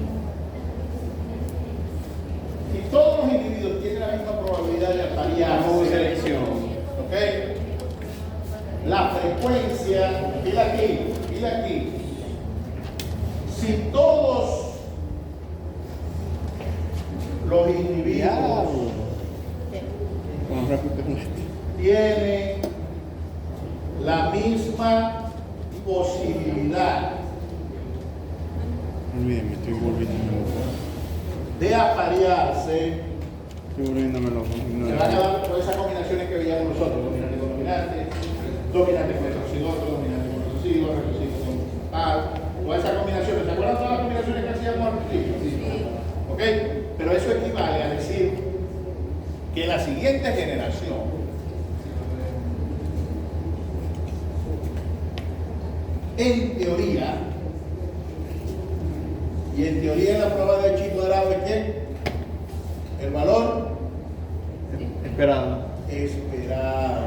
Si todos los individuos tienen la misma probabilidad de aparearse, No hubo selección. ¿ok? La frecuencia, pila aquí. Si todos los individuos tienen la misma posibilidad Olvídeme, estoy volviéndome loco. de aparearse, Estoy volviéndome loco. se van a dar por esas combinaciones que veíamos nosotros, dominante con dominante, dominante con retrocedor, dominante con retrocedor, retrocedor con tal, o esas combinaciones. ¿Se acuerdan todas las combinaciones que hacíamos al principio? Sí. ¿Ok? Pero eso equivale a decir que la siguiente generación en teoría, y en teoría en la prueba de chi cuadrado es que el valor Esperado. esperado.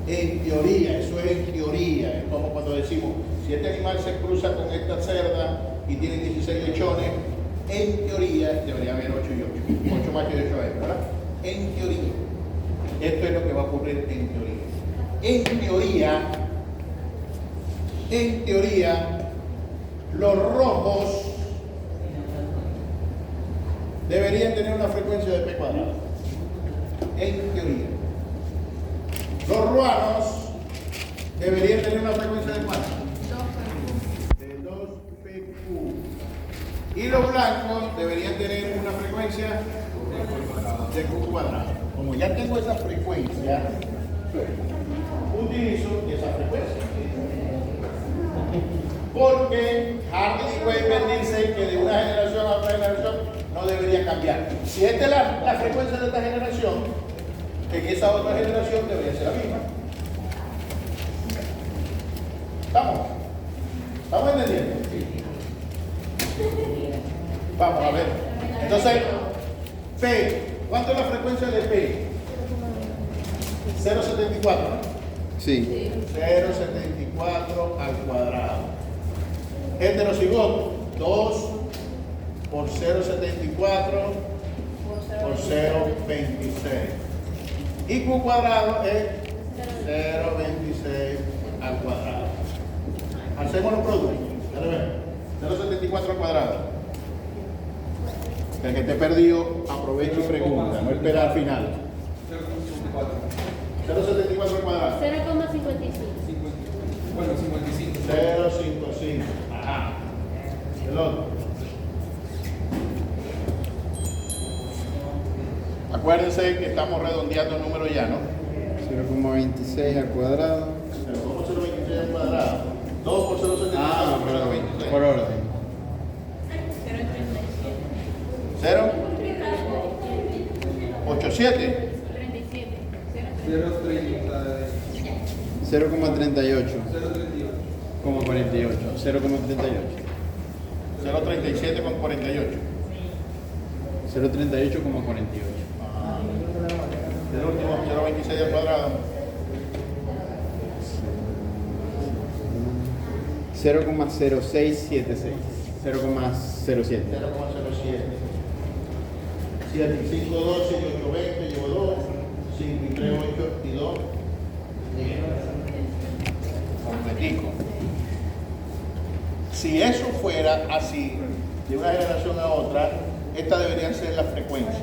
En teoría, eso es en teoría. Es como cuando decimos, si este animal se cruza con esta cerda y tiene 16 lechones, en teoría debería haber 8 y 8. 8 machos y 8 hembras, ¿verdad? En teoría. Esto es lo que va a ocurrir en teoría. En teoría, los rojos deberían tener una frecuencia de P cuadrado. En teoría. Los ruanos deberían tener una frecuencia de cuánto? De 2PQ. Y los blancos deberían tener una frecuencia de Q cuadrado. Como ya tengo esa frecuencia, utilizo esa frecuencia. Porque Hardy y Weber dicen que de una generación a otra generación no debería cambiar. Si esta es la frecuencia de esta generación, en esa otra generación debería ser la misma. ¿Estamos? ¿Estamos entendiendo? Vamos a ver. Entonces, P, ¿cuánto es la frecuencia de P? 0,74. Sí. 0,74 al cuadrado. Heterocigoto, 2 por 0,74 por 0,26. Y Q cuadrado es 0,26 al cuadrado. Hacemos los productos. Ya lo ven. 0,74 al cuadrado. El que esté perdido, aprovecha y pregunta. No espera al final. 0,74 al cuadrado. 0,55. Bueno, 55. 0,55. Ajá. El otro. Acuérdense que estamos redondeando el número ya, ¿no? 0,26 al cuadrado. 0,026 al cuadrado. 2 por 0,74 Ah, por 0,26. por orden. 0, 87. 0,38. 0,38. Como 48. 0,38. 0,37 con 48. 0,38 como 48. El último, 0,26 al cuadrado. 0,0676. 0,07. 0,07. 7 y 5, 12 y 8, 20. Llevo 2. 5 y 3, 8 y 2. Completico. Si eso fuera así, de una generación a otra, estas deberían ser las frecuencias.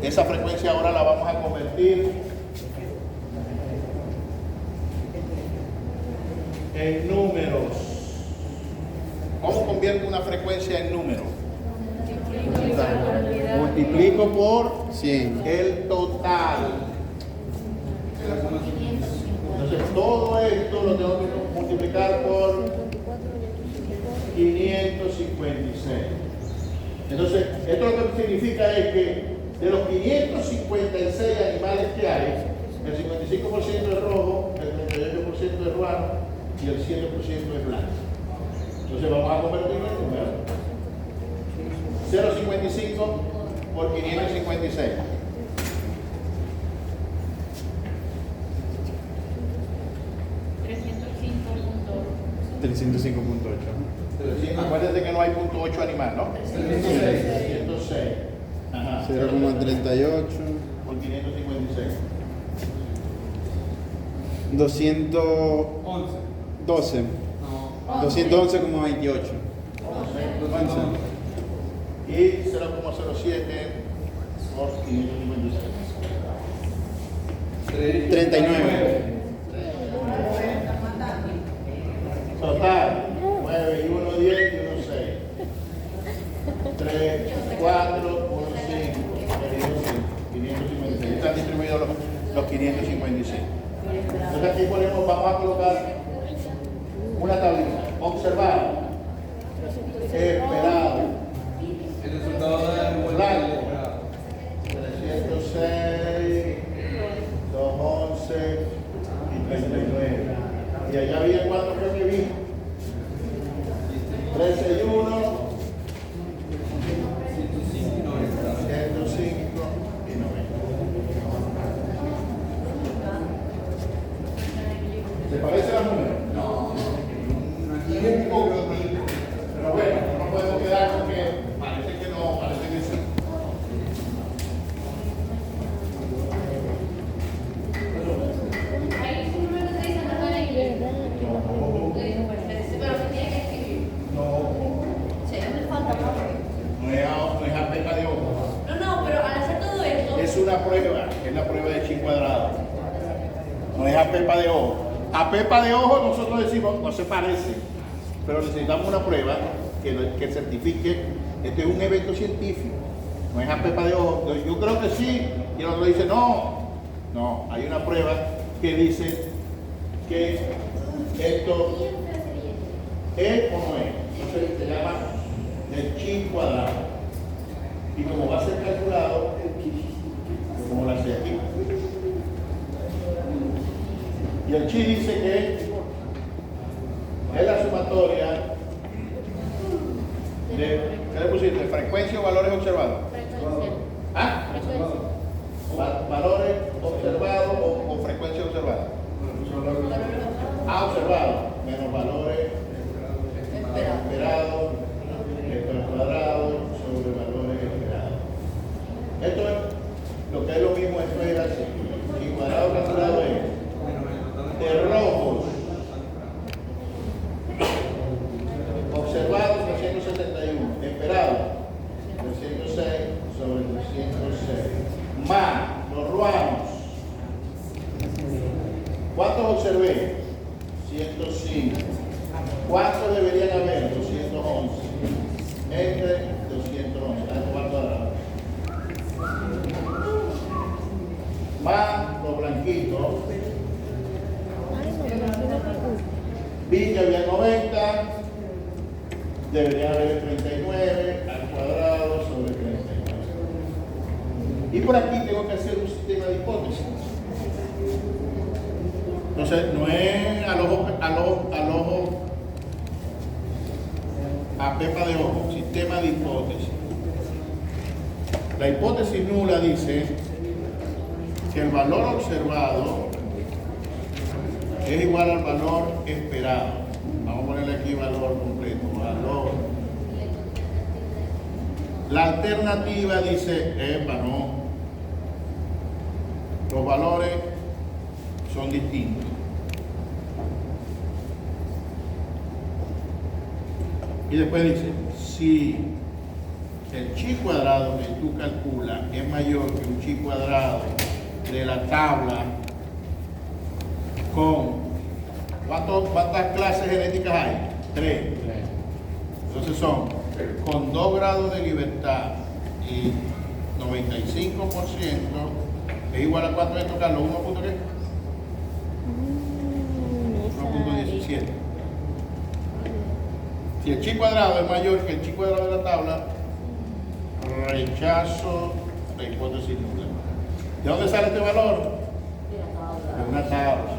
Esa frecuencia ahora la vamos a convertir en números. ¿Cómo convierto una frecuencia en número? Multiplico por 100. el total. Entonces todo esto lo tengo que multiplicar por 556. Entonces, esto lo que significa es que de los 556 animales que hay, el 55% es rojo, el 38% es ruano y el 7% es blanco. Entonces vamos a convertirlo en número. 0,55 por 556. 305.8. Acuérdense que no hay punto 8 animal, ¿no? 306. Ajá. 0,38. Por 556. 212. No. 211,28. Y 0,07 por 556. 39. Total, 9 y 1, 10 y 1, 6. 3, 4, 1, 5. 556. Están distribuidos los 556. Entonces aquí ponemos, vamos a colocar una tablita. Observar. Esperado. El resultado del Blanco. 306, 211 y 39. Y allá había cuánto creo que vi. 13 y 1, 105 y 90. ¿Se parece la número? No. Un poco. Pero bueno, no podemos quedar con que parece que no, parece que sí. Ahí su número de 6 no van a ir. Pero se tiene que escribir. No, Sí, me falta no es a pepa de ojo. No, pero al hacer todo esto, Es una prueba, es la prueba de chi cuadrado. No es a pepa de ojo. A pepa de ojo nosotros decimos, no se parece, pero necesitamos una prueba que certifique, este es un evento científico, no es a pepa de ojo. Yo creo que sí, y el otro dice, no, hay una prueba que dice que esto es o no es. Entonces se llama el chi cuadrado. Y como va a ser calculado como la C aquí. Y el chi dice que es la sumatoria de, ¿qué le pusiste? ¿Frecuencia o valores observados? Frecuencia. ¿Ah? Frecuencia. ¿Valores observados o frecuencia observada? Observado, menos valores esperados, esto al cuadrado sobre valores esperados. Esto es lo que es lo mismo, esto es así. Y cuadrado calculado es de rojos observados 371, esperados 306 sobre 306, más los ruanos. ¿Cuántos observé? 105. ¿Cuántos deberían haber? 211. Entre 211, al cuadrado. Más los blanquitos. Vi que había 90. Deberían haber 39 al cuadrado sobre 39. Y por aquí tengo que hacer un sistema de hipótesis. Entonces, no es a pepa de ojo, sistema de hipótesis. La hipótesis nula dice que el valor observado es igual al valor esperado. Vamos a ponerle aquí valor completo, valor. La alternativa dice, no, los valores son distintos. Y después dice, si el chi cuadrado que tú calculas es mayor que un chi cuadrado de la tabla con ¿cuántas clases genéticas hay? 3. Entonces son con 2 grados de libertad y 95% es igual a ¿cuánto es tocarlo? ¿1 punto qué? 1.17. Si el chi cuadrado es mayor que el chi cuadrado de la tabla, rechazo la hipótesis nula. ¿De dónde sale este valor? De una tabla.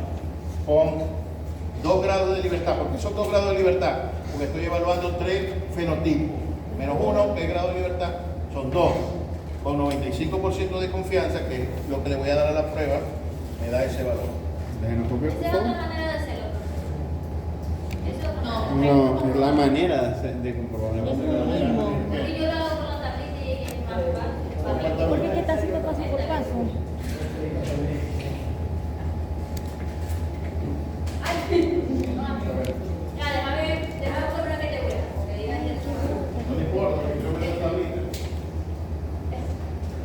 Con 2 grados de libertad. ¿Por qué son 2 grados de libertad? Porque estoy evaluando 3 fenotipos. Menos 1, que es grado de libertad, son 2. Con 95% de confianza, que es lo que le voy a dar a la prueba, me da ese valor. Déjenos copiar, por Esa es otra favor. manera de hacerlo. Esa es otra. No, es la manera de comprobarlo. Porque yo lo hago con la tablita y es más fácil. Porque es que está haciendo paso por paso. Ya, déjame poner una categoría. Porque digan eso. No me importa, porque creo que está bien.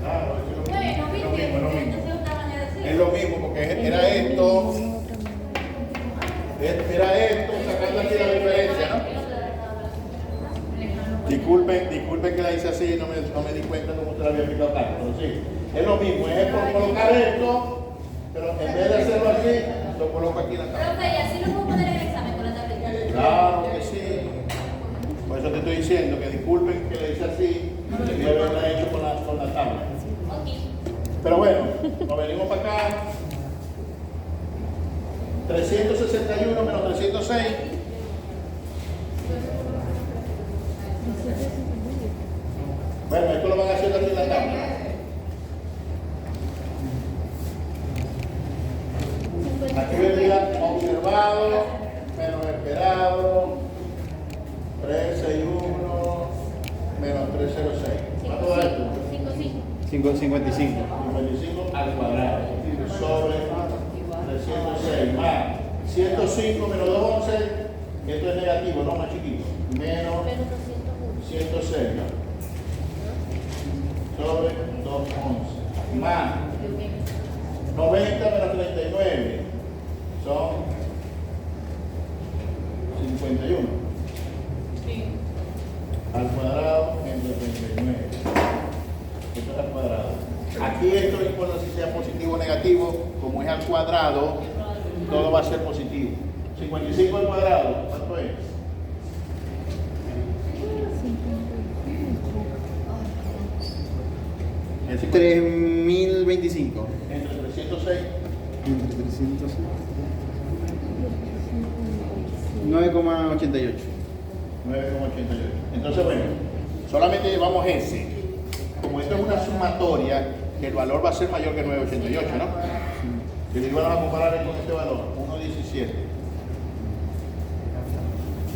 Claro, Bueno, viste, es lo mismo. esa es otra manera de hacerlo. Es lo mismo, porque era esto, sacando aquí la diferencia, ¿no? Disculpen que la hice así, no me di cuenta cómo usted la había aplicado tanto, pero sí, es lo mismo, es por colocar esto, pero en vez de hacerlo así, lo coloco aquí en la tabla. Profe, ¿y así lo puedo poner en el examen con la tablita? Claro que sí. Por eso te estoy diciendo que disculpen que le hice así, debía haberla hecho con la tabla. Ok. Pero bueno, nos venimos para acá. 361 menos 306. Bueno, esto lo van a hacer aquí en la tabla. Aquí vendría observado menos esperado. 361 menos 306. ¿Cuánto da esto? 555. 55 al cuadrado sobre 306 más 105 menos 211, esto es negativo, no más chiquito, menos 106 sobre 211 más 90 menos 39 son 51 al cuadrado entre 39. Esto es al cuadrado. Aquí esto no importa si sea positivo o negativo, como es al cuadrado, todo va a ser positivo. 55 al cuadrado, ¿cuánto es? Es 3020. 2025. Entre 306. Entre 300. 9,88. 9,88. Entonces, bueno, solamente llevamos ese. Como esto es una sumatoria, el valor va a ser mayor que 9,88, ¿no? Si le vamos a comparar con este valor, 1,17.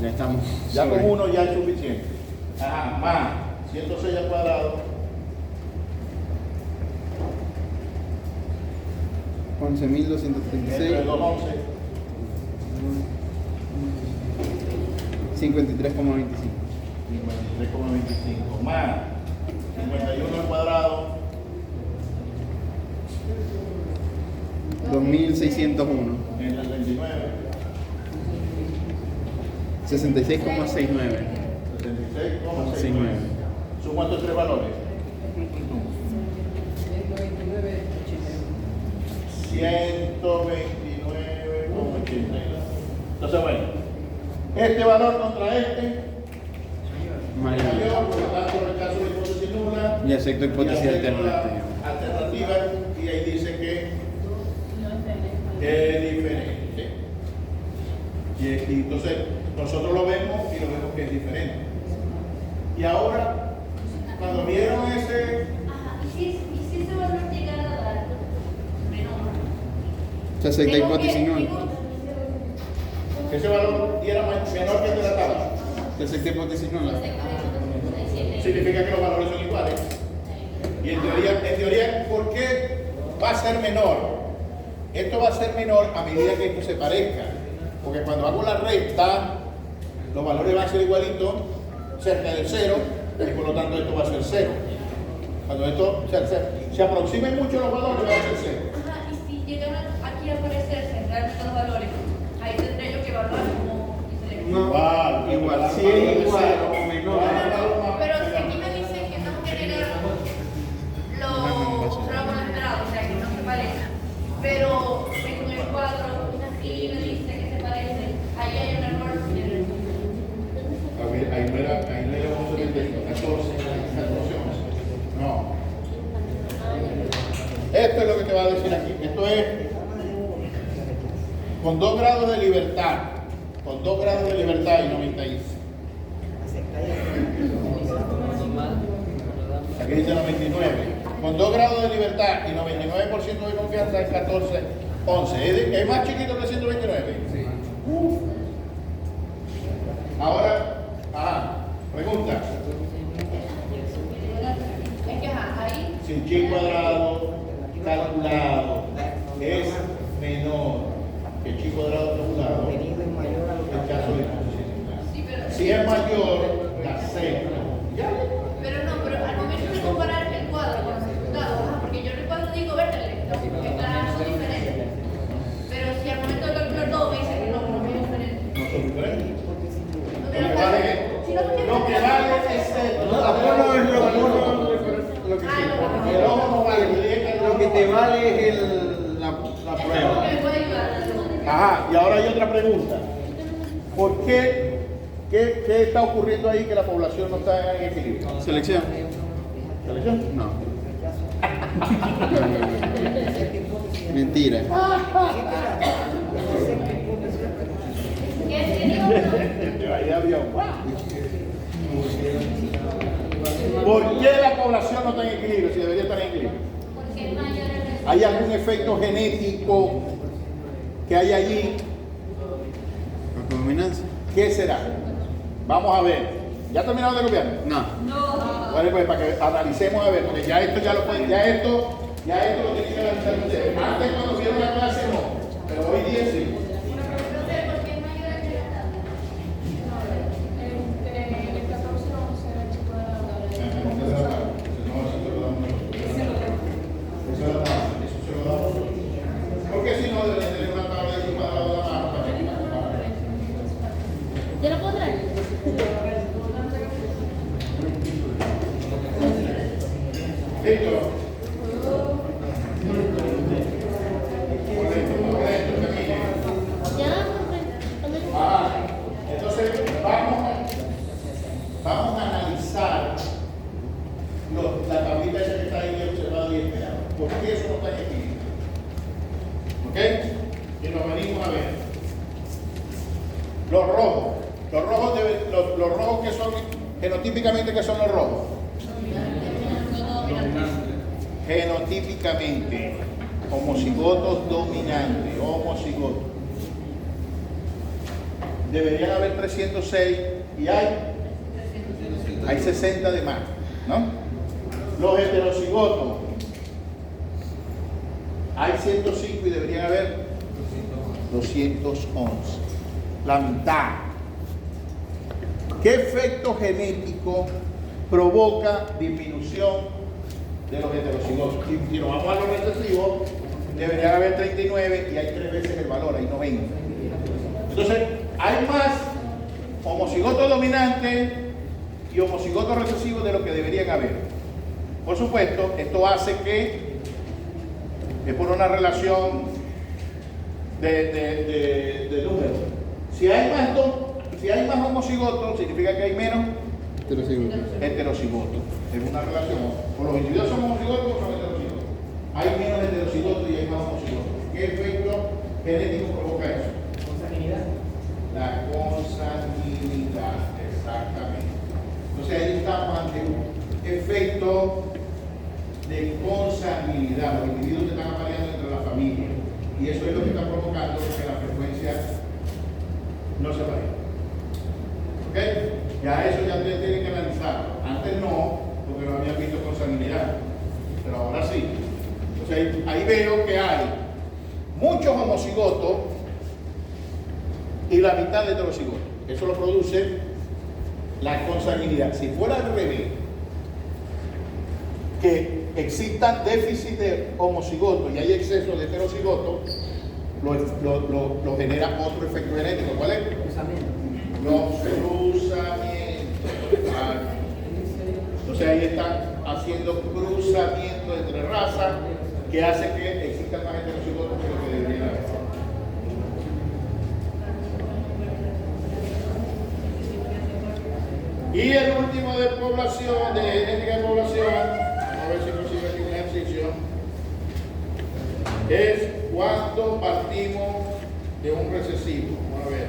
Ya estamos. Ya sobre. con uno ya es suficiente. Ajá, más 106 al cuadrado. 11.236. Entre 211. 53,25. 53,25 más 51 al cuadrado. 2.601. Entre 39. 66,69. 76,69. Sumo estos tres valores. 129,82. Entonces, bueno, este valor contra este Mayor. mayor, por lo tanto, rechazo la hipótesis nula. Y acepto hipótesis y acepto alternativa. la alternativa, y ahí dice que es diferente. Y entonces, nosotros lo vemos y lo vemos que es diferente. Y ahora, cuando vieron ese, Ajá, ¿y si ese valor llegara a dar menor? Se acepta hipótesis nula. ese valor diera menor que el de la tabla, Se acepta hipótesis nula. significa que los valores son iguales. Y en teoría, ¿por qué va a ser menor? Esto va a ser menor a medida que esto se parezca. Porque cuando hago la recta, los valores van a ser igualitos, cerca del cero, y por lo tanto esto va a ser cero. Cuando esto se aproximen mucho los valores, va a ser cero. Ajá, y si llegan aquí a aparecerse realmente los valores, ahí tendré yo que evaluar como diferente. No, igual. Si es igual o menor. Pero si aquí me dicen que tengo que agregar los trabajos esperados, o sea, que no se parecen, pero en el cuadro y me dice que se parece, ahí hay un error. A ver, ahí no era 14, 14, 11. No. Esto es lo que te va a decir aquí. Esto es con 2 grados de libertad. Con 2 grados de libertad y 96. Aquí dice 99. Con 2 grados de libertad y 99% de confianza es 14, 11. ¿Es más chiquito que 129? Sí. Ahora, pregunta. Es que ajá, ahí Si chi cuadrado calculado es menor que chi cuadrado calculado, rechazo la hipótesis. sí, pero Si es mayor, la acepto. ¿Ya? pero no, pero al momento de comparar el cuadro con los resultados, ajá, porque yo en el cuadro digo, vértale, no, que claro, son diferentes. Pero si al momento de calcular todo me dice que no es diferente. No son diferentes. No, Lo que vale es esto. No es lo que Ah, sí. El ojo no vale. Lo que te vale es la Eso es lo que prueba. me puede ayudar. Ajá, y ahora hay otra pregunta. ¿Por qué? ¿Qué está ocurriendo ahí que la población no está en equilibrio? Selección. ¿Selección? No. Mentira. Ahí había un- ¿Por qué la población no está en equilibrio si debería estar en equilibrio? Porque es mayor el resultado. ¿Hay algún efecto genético que hay allí? ¿La predominancia? ¿Qué será? Vamos a ver. ¿Ya terminaron de copiar? No. Vale, pues para que analicemos a ver, porque ya esto ya lo pueden, ya esto lo tienen que analizar ustedes. Antes cuando vieron la clase no, pero hoy día sí. Porque si no, debería tener una tabla de cuadrado de la mano también. ¿Ya lo puedo traer? Listo. Por dentro, camina. Los rojos. Los rojos que son, genotípicamente, ¿qué son los rojos? Genotípicamente, homocigotos dominantes, homocigotos. Deberían haber 306 y hay 60 de más, ¿no? Los heterocigotos, hay 105 y deberían haber 211, la mitad. ¿Qué efecto genético provoca disminución de los heterocigotos? Si nos vamos a los recesivos, deberían haber 39 y hay 3 veces el valor, hay 90. Entonces, hay más homocigotos dominantes y homocigotos recesivos de lo que deberían haber. Por supuesto, esto hace que, es por una relación de números. Si hay más homocigotos, significa que hay menos heterocigotos. Es una relación. O los individuos son homocigotos o son heterocigotos. Hay menos heterocigotos y hay más homocigotos. ¿Qué efecto genético provoca eso? Consanguinidad. La consanguinidad, exactamente. Entonces ahí estamos ante un efecto de consanguinidad. Los individuos se están apareando entre la familia. Y eso es lo que está provocando que la frecuencia no se varía. ¿Ok? Ya eso ya ustedes tienen que analizar. Antes no, porque no habían visto consanguinidad. Pero ahora sí. Entonces ahí veo que hay muchos homocigotos y la mitad de heterocigotos. Eso lo produce la consanguinidad. Si fuera al revés, que exista déficit de homocigotos y hay exceso de heterocigotos, lo genera otro efecto genético. ¿Cuál es? Los cruzamientos. Entonces ahí están haciendo cruzamientos entre razas que hace que existan más heterocigotos que lo que deberían haber. Y el último de población, de genética de población, a ver si consigo aquí un ejercicio, es cuando partimos de un recesivo. Vamos a ver.